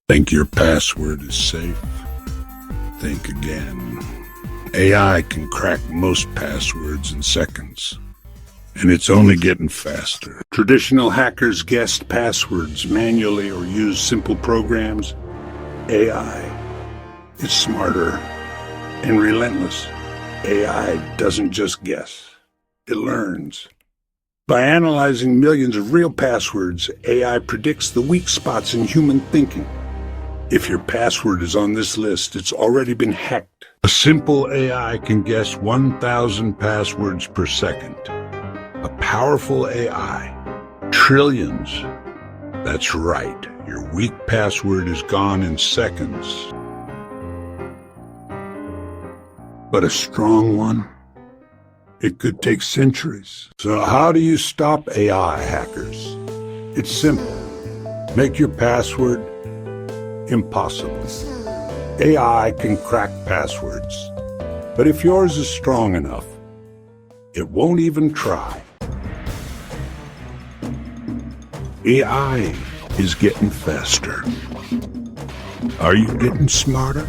Think your password is safe? Think again. AI can crack most passwords in seconds, and it's only getting faster. Traditional hackers guessed passwords manually or used simple programs. AI is smarter and relentless. AI doesn't just guess, it learns. By analyzing millions of real passwords, AI predicts the weak spots in human thinking. If your password is on this list, it's already been hacked. A simple AI can guess 1,000 passwords per second. A powerful AI, trillions. That's right, your weak password is gone in seconds. But a strong one? It could take centuries. So how do you stop AI hackers? It's simple. Make your password impossible. AI can crack passwords, but if yours is strong enough, it won't even try. AI is getting faster. Are you getting smarter?